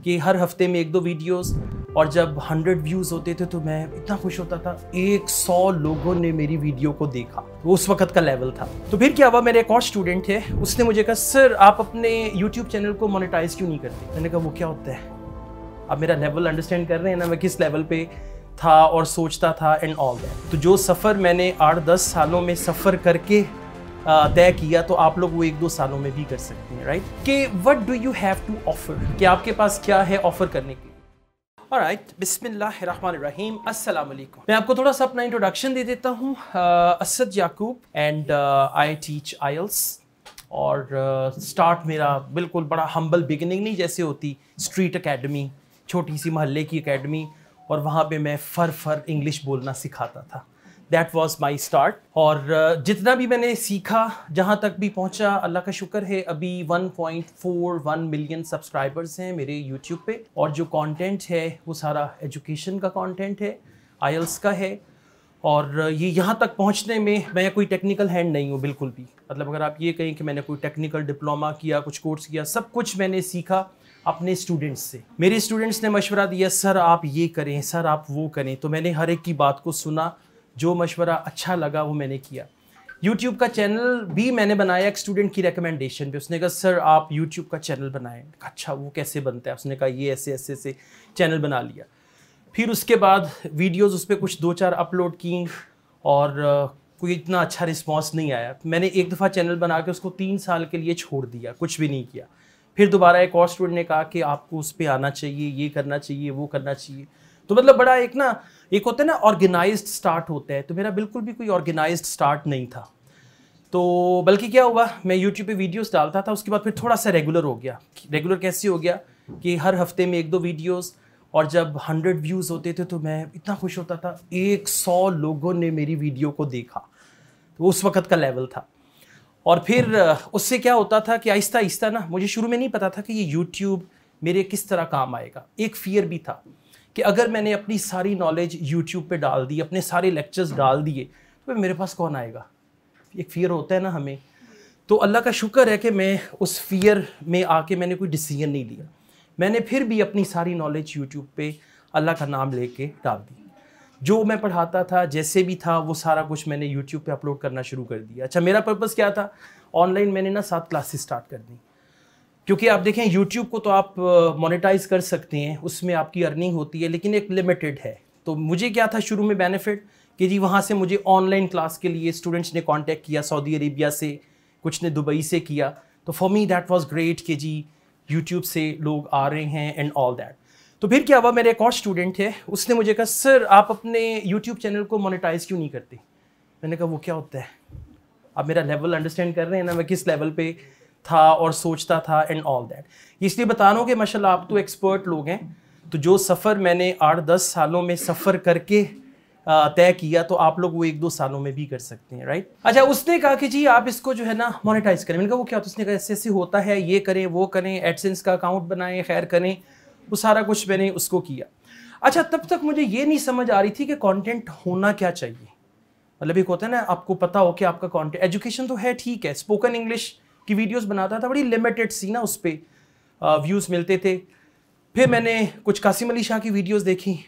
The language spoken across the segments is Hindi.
कि हर हफ्ते में 1-2 वीडियोस, और जब 100 व्यूज़ होते थे तो मैं इतना खुश होता था। 100 लोगों ने मेरी वीडियो को देखा, वो उस वक्त का लेवल था। तो फिर क्या हुआ, मेरे एक और स्टूडेंट है, उसने मुझे कहा सर आप अपने यूट्यूब चैनल को मोनेटाइज क्यों नहीं करते। मैंने कहा वो क्या होता है। आप मेरा लेवल अंडरस्टैंड कर रहे हैं ना, मैं किस लेवल पे था और सोचता था एंड ऑल दैट। तो जो सफ़र मैंने 8-10 सालों में सफ़र करके तय किया, तो आप लोग वो 1-2 सालों में भी कर सकते हैं, राइट। कि what do you have to offer, कि आपके पास क्या है ऑफर करने के लिए। ऑलराइट, बिस्मिल्लाहिर्रहमानिर्रहीम, अस्सलाम वालेकुम। मैं आपको थोड़ा सा अपना इंट्रोडक्शन दे देता हूँ। असद याकूब एंड आई टीच आइल्स। और स्टार्ट मेरा बिल्कुल बड़ा हम्बल बिगिनिंग नहीं जैसे होती, स्ट्रीट एकेडमी, छोटी सी मोहल्ले की एकेडमी, और वहाँ पे मैं फर इंग्लिश बोलना सिखाता था। That was my start. और जितना भी मैंने सीखा, जहाँ तक भी पहुँचा, अल्लाह का शुक्र है अभी 1.41 मिलियन सब्सक्राइबर्स हैं मेरे यूट्यूब पे। और जो कंटेंट है वो सारा एजुकेशन का कंटेंट है, आइल्स का है। और ये यहाँ तक पहुँचने में मैं कोई टेक्निकल हैंड नहीं हूँ बिल्कुल भी। मतलब अगर आप ये कहें कि मैंने कोई टेक्निकल डिप्लोमा किया, कुछ कोर्स किया, सब कुछ मैंने सीखा अपने स्टूडेंट्स से। मेरे स्टूडेंट्स ने मशवरा दिया, सर आप ये करें, सर आप वो करें। तो मैंने हर एक की बात को सुना, जो मशवरा अच्छा लगा वो मैंने किया। यूट्यूब का चैनल भी मैंने बनाया एक स्टूडेंट की रिकमेंडेशन पे। उसने कहा सर आप यूट्यूब का चैनल बनाएं। अच्छा वो कैसे बनता है। उसने कहा ये ऐसे ऐसे से चैनल बना लिया। फिर उसके बाद वीडियोस उस पर कुछ 2-4 अपलोड की, और कोई इतना अच्छा रिस्पांस नहीं आया। मैंने एक दफ़ा चैनल बना के उसको 3 साल के लिए छोड़ दिया, कुछ भी नहीं किया। फिर दोबारा एक और स्टूडेंट ने कहा कि आपको उस पर आना चाहिए, ये करना चाहिए, वो करना चाहिए। तो मतलब बड़ा एक होता है ना ऑर्गेनाइज्ड स्टार्ट होता है, तो मेरा बिल्कुल भी कोई ऑर्गेनाइज्ड स्टार्ट नहीं था। तो बल्कि क्या हुआ, मैं यूट्यूब पे वीडियोस डालता था, उसके बाद फिर थोड़ा सा रेगुलर हो गया। रेगुलर कैसे हो गया कि हर हफ्ते में 1-2 वीडियोस, और जब 100 व्यूज़ होते थे तो मैं इतना खुश होता था। 100 लोगों ने मेरी वीडियो को देखा, तो उस वक्त का लेवल था। और फिर उससे क्या होता था कि आहिस्ता आहिस्ता ना, मुझे शुरू में नहीं पता था कि ये यूट्यूब मेरे किस तरह काम आएगा। एक फियर भी था कि अगर मैंने अपनी सारी नॉलेज यूट्यूब पे डाल दी, अपने सारे लेक्चर्स डाल दिए, तो मेरे पास कौन आएगा। एक फियर होता है ना हमें। तो अल्लाह का शुक्र है कि मैं उस फियर में आके मैंने कोई डिसीजन नहीं लिया। मैंने फिर भी अपनी सारी नॉलेज यूट्यूब पे अल्लाह का नाम लेके डाल दी। जो मैं पढ़ाता था, जैसे भी था, वो सारा कुछ मैंने यूट्यूब पे अपलोड करना शुरू कर दिया। अच्छा, मेरा पर्पस क्या था, ऑनलाइन मैंने ना 7 क्लासेस स्टार्ट कर दी। क्योंकि आप देखें यूट्यूब को तो आप मोनेटाइज कर सकते हैं, उसमें आपकी अर्निंग होती है, लेकिन एक लिमिटेड है। तो मुझे क्या था शुरू में बेनिफिट कि जी वहाँ से मुझे ऑनलाइन क्लास के लिए स्टूडेंट्स ने कांटेक्ट किया, सऊदी अरेबिया से, कुछ ने दुबई से किया। तो for me that was great कि जी यूट्यूब से लोग आ रहे हैं एंड ऑल दैट। तो फिर क्या हुआ, मेरे एक और स्टूडेंट है, उसने मुझे कहा सर आप अपने यूट्यूब चैनल को मोनेटाइज क्यों नहीं करते। मैंने कहा वो क्या होता है। आप मेरा लेवल अंडरस्टैंड कर रहे हैं ना, मैं किस लेवल पे था और सोचता था एंड ऑल दैट। इसलिए बता रहा हूँ कि माशाल्लाह आप तो एक्सपर्ट लोग हैं। तो जो सफ़र मैंने 8-10 सालों में सफ़र करके तय किया, तो आप लोग वो 1-2 सालों में भी कर सकते हैं, राइट। अच्छा, उसने कहा कि जी आप इसको जो है ना मोनेटाइज करें। मैंने कहा वो क्या होता है। उसने कहा ऐसे ऐसे होता है, ये करें वो करें, एडसेंस का अकाउंट बनाएं, खैर करें। वो सारा कुछ मैंने उसको किया। अच्छा, तब तक मुझे ये नहीं समझ आ रही थी कि कंटेंट होना क्या चाहिए। मतलब एक होता है ना, आपको पता हो कि आपका कंटेंट, एजुकेशन तो है ठीक है, स्पोकन इंग्लिश की वीडियोस बनाता था, बड़ी लिमिटेड सी ना, उस पर व्यूज़ मिलते थे। फिर मैंने कुछ कासिम अली शाह की वीडियोस देखी,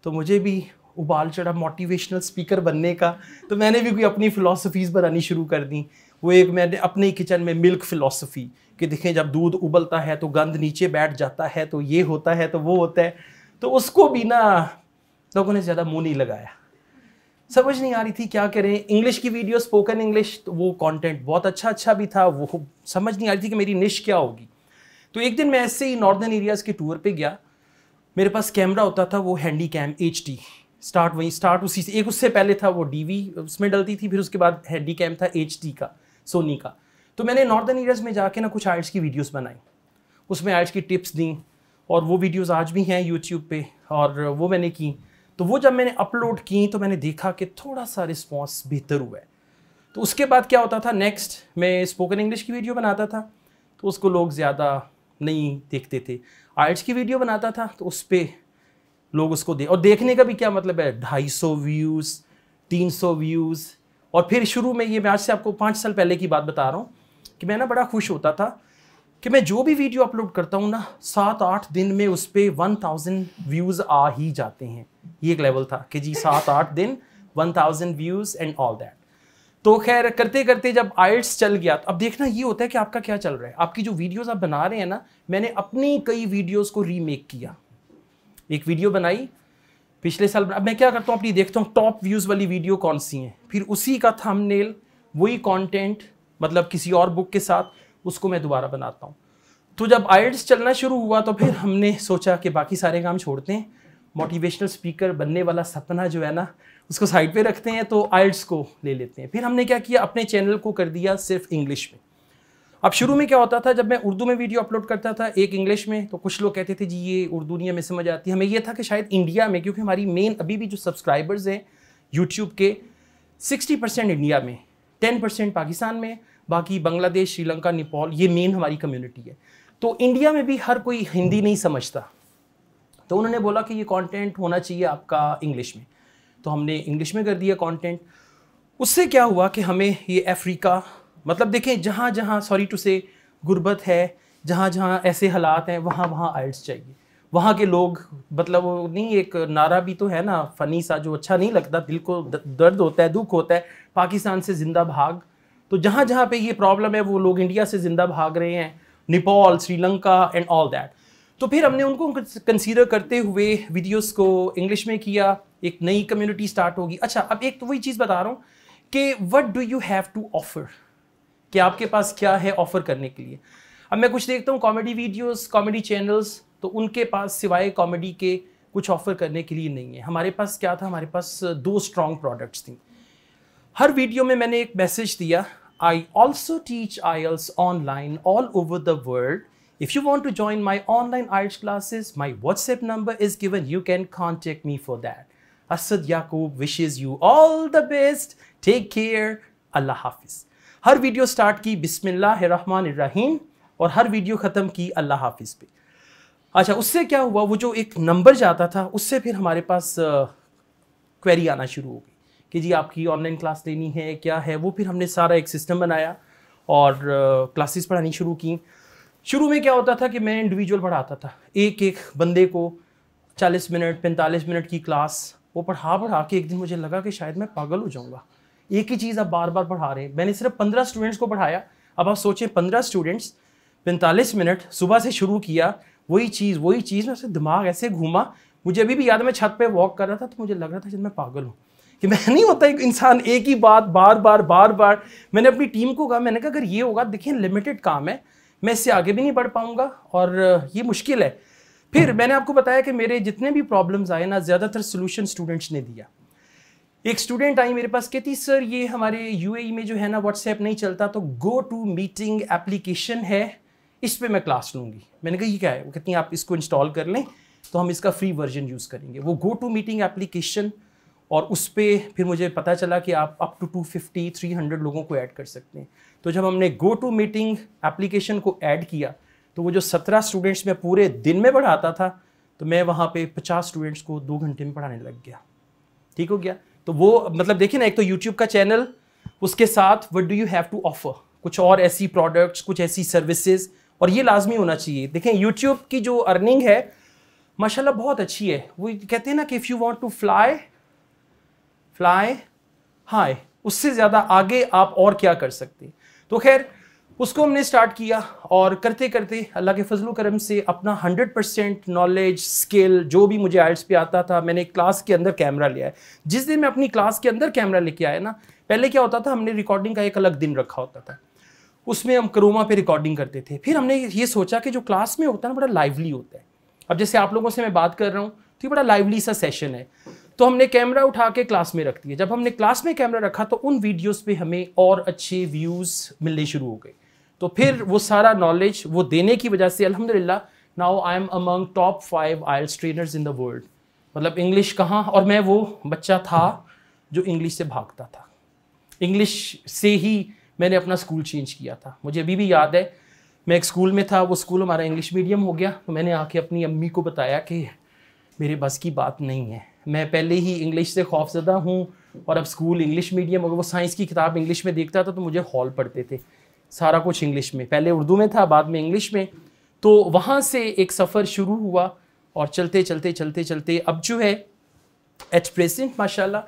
तो मुझे भी उबाल चढ़ा मोटिवेशनल स्पीकर बनने का। तो मैंने भी कोई अपनी फ़िलासफ़ीज़ बनानी शुरू कर दी। वो एक मैंने अपने किचन में मिल्क फ़िलासफ़ी कि देखें जब दूध उबलता है तो गंद नीचे बैठ जाता है, तो ये होता है, तो वो होता है। तो उसको भी ना लोगों ने ज़्यादा मुँह नहीं लगाया। समझ नहीं आ रही थी क्या करें। इंग्लिश की वीडियो, स्पोकन इंग्लिश, तो वो कंटेंट बहुत अच्छा भी था। वो समझ नहीं आ रही थी कि मेरी निश क्या होगी। तो एक दिन मैं ऐसे ही नॉर्दर्न एरियाज़ के टूर पे गया। मेरे पास कैमरा होता था, वो हैंडी कैम HD, स्टार्ट उसी से, एक उससे पहले था वो DV उसमें डलती थी, फिर उसके बाद हैंडी कैम था HD का, सोनी का। तो मैंने नॉर्दर्न एरियाज़ में जाके ना कुछ आइल्स की वीडियोस बनाई, उसमें आइल्स की टिप्स दी, और वो वीडियोस आज भी हैं यूट्यूब पे, और वो मैंने की। तो वो जब मैंने अपलोड की तो मैंने देखा कि थोड़ा सा रिस्पॉन्स बेहतर हुआ है। तो उसके बाद क्या होता था, नेक्स्ट मैं स्पोकन इंग्लिश की वीडियो बनाता था, तो उसको लोग ज़्यादा नहीं देखते थे। आइल्स की वीडियो बनाता था तो उस पर लोग उसको और देखने का भी क्या मतलब है, 250 व्यूज़, 300 व्यूज़। और फिर शुरू में, ये मैं आज से आपको 5 साल पहले की बात बता रहा हूँ, कि मैं ना बड़ा खुश होता था कि मैं जो भी वीडियो अपलोड करता हूँ ना 7-8 दिन में उस पर 1000 व्यूज़ आ ही जाते हैं। ये एक लेवल था कि जी 7-8 दिन 1000 व्यूज़ एंड ऑल दैट। तो खैर करते करते जब आइल्स चल गया, तो अब देखना ये होता है कि आपका क्या चल रहा है। आपकी जो वीडियोस आप बना रहे हैं ना, मैंने अपनी कई वीडियोस को रीमेक किया। एक वीडियो बनाई पिछले साल, अब मैं क्या करता हूँ अपनी देखता हूँ टॉप व्यूज़ वाली वीडियो कौन सी हैं, फिर उसी का थंबनेल वही कंटेंट मतलब किसी और बुक के साथ उसको मैं दोबारा बनाता हूँ। तो जब आइल्स चलना शुरू हुआ तो फिर हमने सोचा कि बाकी सारे काम छोड़ते हैं, मोटिवेशनल स्पीकर बनने वाला सपना जो है ना उसको साइड पे रखते हैं, तो आइल्स को ले लेते हैं। फिर हमने क्या किया, अपने चैनल को कर दिया सिर्फ इंग्लिश में। अब शुरू में क्या होता था, जब मैं उर्दू में वीडियो अपलोड करता था एक इंग्लिश में, तो कुछ लोग कहते थे जी ये उर्दू नहीं हमें समझ आती। हमें ये था कि शायद इंडिया में, क्योंकि हमारी मेन अभी भी जो सब्सक्राइबर्स हैं यूट्यूब के 60% इंडिया में, 10% पाकिस्तान में, बाकी बांग्लादेश, श्रीलंका, नेपाल, ये मेन हमारी कम्युनिटी है। तो इंडिया में भी हर कोई हिंदी नहीं समझता, तो उन्होंने बोला कि ये कंटेंट होना चाहिए आपका इंग्लिश में। तो हमने इंग्लिश में कर दिया कंटेंट। उससे क्या हुआ कि हमें ये अफ्रीका, मतलब देखें जहाँ जहाँ सॉरी टू से गुर्बत है, जहाँ जहाँ ऐसे हालात हैं, वहाँ वहाँ आइल्स चाहिए। वहाँ के लोग, मतलब वो नहीं, एक नारा भी तो है ना फ़नी सा जो अच्छा नहीं लगता, दिल को दर्द होता है, दुख होता है, पाकिस्तान से ज़िंदा भाग। तो जहाँ जहाँ पे ये प्रॉब्लम है वो लोग इंडिया से ज़िंदा भाग रहे हैं, Nepal, Sri Lanka and all that. तो फिर हमने उनको कंसीडर करते हुए वीडियोस को इंग्लिश में किया, एक नई कम्युनिटी स्टार्ट होगी। अच्छा, अब एक तो वही चीज़ बता रहा हूँ कि what do you have to offer, कि आपके पास क्या है ऑफर करने के लिए। अब मैं कुछ देखता हूँ कॉमेडी वीडियोस, कॉमेडी चैनल्स, तो उनके पास सिवाय कॉमेडी के कुछ ऑफर करने के लिए नहीं है। हमारे पास क्या था, हमारे पास 2 स्ट्रॉन्ग प्रोडक्ट्स थी। हर वीडियो में मैंने एक मैसेज दिया, I also teach IELTS online all over the world. If you want to join my online IELTS classes, my WhatsApp number is given. You can contact me for that. Asad Yaqub wishes you all the best. Take care. Allah Hafiz. Her video start की बिस्मिल्लाहिर्रहमानिर्रहीम और हर वीडियो ख़त्म की अल्लाह हाफिज़ पे। अच्छा, उससे क्या हुआ, वो जो एक नंबर जाता था उससे फिर हमारे पास क्वेरी आना शुरू हो गई कि जी आपकी ऑनलाइन क्लास लेनी है, क्या है वो। फिर हमने सारा एक सिस्टम बनाया और क्लासेस पढ़ानी शुरू की। शुरू में क्या होता था कि मैं इंडिविजुअल पढ़ाता था, एक एक बंदे को 40 मिनट 45 मिनट की क्लास, वो पढ़ा के एक दिन मुझे लगा कि शायद मैं पागल हो जाऊंगा। एक ही चीज़ आप बार बार पढ़ा रहे हैं। मैंने सिर्फ 15 स्टूडेंट्स को पढ़ाया। अब आप सोचें 15 स्टूडेंट्स 45 मिनट सुबह से शुरू किया, वही चीज़ मैं से दिमाग ऐसे घूमा। मुझे अभी भी याद है, मैं छत पे वॉक कर रहा था तो मुझे लग रहा था जब मैं पागल हूँ कि मैं नहीं होता एक इंसान एक ही बात बार बार। मैंने अपनी टीम को कहा, मैंने कहा अगर ये होगा, देखिए लिमिटेड काम है, मैं इससे आगे भी नहीं बढ़ पाऊंगा और ये मुश्किल है। फिर मैंने आपको बताया कि मेरे जितने भी प्रॉब्लम्स आए ना, ज़्यादातर सोल्यूशन स्टूडेंट्स ने दिया। एक स्टूडेंट आई मेरे पास, कहती सर ये हमारे UAE में जो है ना व्हाट्सएप नहीं चलता, तो गो टू मीटिंग एप्लीकेशन है, इस पर मैं क्लास लूँगी। मैंने कहा ये क्या है? वो कहती हैं आप इसको इंस्टॉल कर लें तो हम इसका फ्री वर्जन यूज़ करेंगे। वो गो टू मीटिंग एप्लीकेशन, और उस पर फिर मुझे पता चला कि आप अप टू 250-300 लोगों को ऐड कर सकते हैं। तो जब हमने गो टू मीटिंग एप्लीकेशन को ऐड किया तो वो जो 17 स्टूडेंट्स मैं पूरे दिन में पढ़ाता था, तो मैं वहाँ पे 50 स्टूडेंट्स को 2 घंटे में पढ़ाने लग गया। ठीक हो गया। तो वो मतलब देखिए ना, एक तो यूट्यूब का चैनल, उसके साथ what do you have to offer, कुछ और ऐसी प्रोडक्ट्स, कुछ ऐसी सर्विसेज, और ये लाजमी होना चाहिए। देखें यूट्यूब की जो अर्निंग है माशाल्लाह बहुत अच्छी है। वो कहते हैं ना कि if you want to fly high, उससे ज़्यादा आगे आप और क्या कर सकते हैं। तो खैर उसको हमने स्टार्ट किया और करते करते अल्लाह के फजल करम से अपना 100% नॉलेज स्किल जो भी मुझे आइल्स पे आता था, मैंने क्लास के अंदर कैमरा लिया है। जिस दिन मैं अपनी क्लास के अंदर कैमरा लेके आया ना, पहले क्या होता था, हमने रिकॉर्डिंग का एक अलग दिन रखा होता था, उसमें हम क्रोमा पे रिकॉर्डिंग करते थे। फिर हमने ये सोचा कि जो क्लास में होता है ना बड़ा लाइवली होता है। अब जैसे आप लोगों से मैं बात कर रहा हूँ तो ये बड़ा लाइवली सा सेशन है, तो हमने कैमरा उठा के क्लास में रख दिया। जब हमने क्लास में कैमरा रखा तो उन वीडियोस पे हमें और अच्छे व्यूज़ मिलने शुरू हो गए। तो फिर वो सारा नॉलेज वो देने की वजह से अल्हम्दुलिल्लाह now I am among top 5 IELTS trainers in the world. मतलब इंग्लिश कहाँ, और मैं वो बच्चा था जो इंग्लिश से भागता था। इंग्लिश से ही मैंने अपना स्कूल चेंज किया था। मुझे अभी भी याद है, मैं एक स्कूल में था, वो स्कूल हमारा इंग्लिश मीडियम हो गया, तो मैंने आके अपनी अम्मी को बताया कि मेरे बस की बात नहीं है, मैं पहले ही इंग्लिश से खौफजदा हूँ और अब स्कूल इंग्लिश मीडियम हो गया। वो साइंस की किताब इंग्लिश में देखता था तो मुझे हॉल पढ़ते थे सारा कुछ इंग्लिश में, पहले उर्दू में था बाद में इंग्लिश में। तो वहाँ से एक सफ़र शुरू हुआ और चलते चलते चलते चलते अब जो है एट प्रेजेंट माशाल्लाह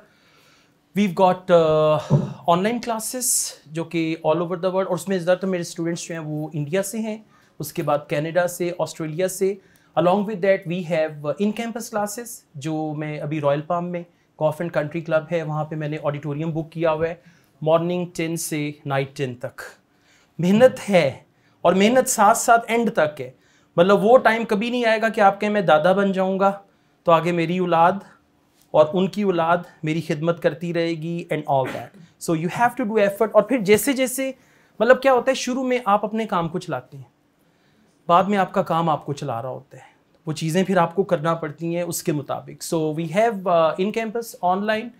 वीव गॉट ऑनलाइन क्लासेस जो कि ऑल ओवर द वर्ल्ड, और उसमें ज़्यादातर मेरे स्टूडेंट्स जो हैं वो इंडिया से हैं, उसके बाद कनाडा से, ऑस्ट्रेलिया से। Along with that we have in campus classes जो मैं अभी रॉयल पाम में गॉल्फ एंड कंट्री क्लब है वहाँ पे मैंने ऑडिटोरियम बुक किया हुआ है, मॉर्निंग 10 से नाइट 10 तक। मेहनत है और मेहनत साथ साथ एंड तक है, मतलब वो टाइम कभी नहीं आएगा कि आप कहें मैं दादा बन जाऊँगा तो आगे मेरी औलाद और उनकी औलाद मेरी खिदमत करती रहेगी and all that. So you have to do effort. और फिर जैसे जैसे मतलब क्या होता है, शुरू में आप अपने काम को चलाते हैं, बाद में आपका काम आपको चला रहा होता है, वो चीज़ें फिर आपको करना पड़ती हैं उसके मुताबिक। So we have in campus online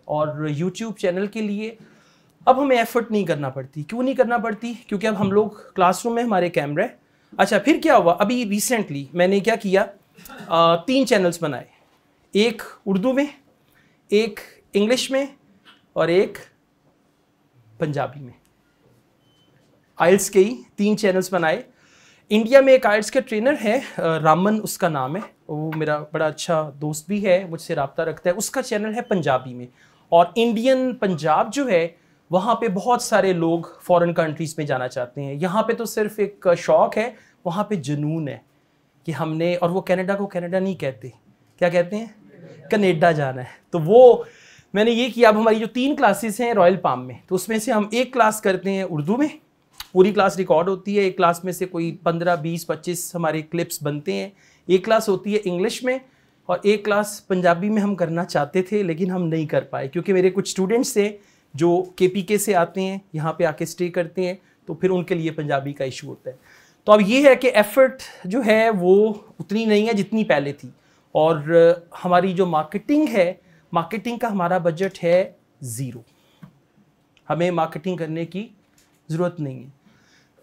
और यूट्यूब चैनल के लिए अब हमें एफर्ट नहीं करना पड़ती। क्यों नहीं करना पड़ती? क्योंकि अब हम लोग क्लासरूम में हमारे कैमरे। अच्छा फिर क्या हुआ, अभी रिसेंटली मैंने क्या किया, 3 चैनल्स बनाए, एक उर्दू में, एक इंग्लिश में और एक पंजाबी में। आइल्स के ही 3 चैनल्स बनाए। इंडिया में एक आइल्स का ट्रेनर है, रामन उसका नाम है, वो मेरा बड़ा अच्छा दोस्त भी है, मुझसे रब्ता रखता है। उसका चैनल है पंजाबी में। और इंडियन पंजाब जो है वहाँ पे बहुत सारे लोग फॉरेन कंट्रीज़ में जाना चाहते हैं। यहाँ पे तो सिर्फ एक शौक़ है, वहाँ पे जुनून है कि हमने, और वो कनाडा को कनाडा नहीं कहते, क्या कहते हैं, कनाडा जाना है। तो वो मैंने ये किया। अब हमारी जो 3 क्लासेस हैं रॉयल पाम में, तो उसमें से हम एक क्लास करते हैं उर्दू में, पूरी क्लास रिकॉर्ड होती है। एक क्लास में से कोई 15, 20, 25 हमारे क्लिप्स बनते हैं। एक क्लास होती है इंग्लिश में और एक क्लास पंजाबी में हम करना चाहते थे लेकिन हम नहीं कर पाए, क्योंकि मेरे कुछ स्टूडेंट्स थे जो KPK से आते हैं, यहाँ पे आके स्टे करते हैं, तो फिर उनके लिए पंजाबी का इशू होता है। तो अब ये है कि एफ़र्ट जो है वो उतनी नहीं है जितनी पहले थी। और हमारी जो मार्केटिंग है, मार्केटिंग का हमारा बजट है 0, हमें मार्केटिंग करने की ज़रूरत नहीं है।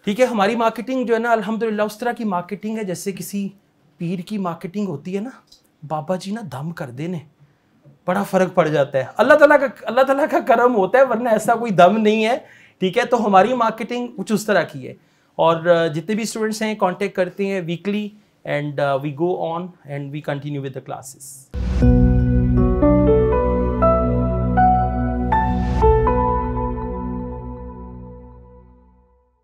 ठीक है, हमारी मार्केटिंग जो है ना अल्हम्दुलिल्लाह उस तरह की मार्केटिंग है जैसे किसी पीर की मार्केटिंग होती है ना, बाबा जी ना दम कर देने, बड़ा फ़र्क पड़ जाता है। अल्लाह ताला का करम होता है, वरना ऐसा कोई दम नहीं है। ठीक है, तो हमारी मार्केटिंग कुछ उस तरह की है। और जितने भी स्टूडेंट्स हैं कांटेक्ट करते हैं weekly, and we go on and we continue with the classes.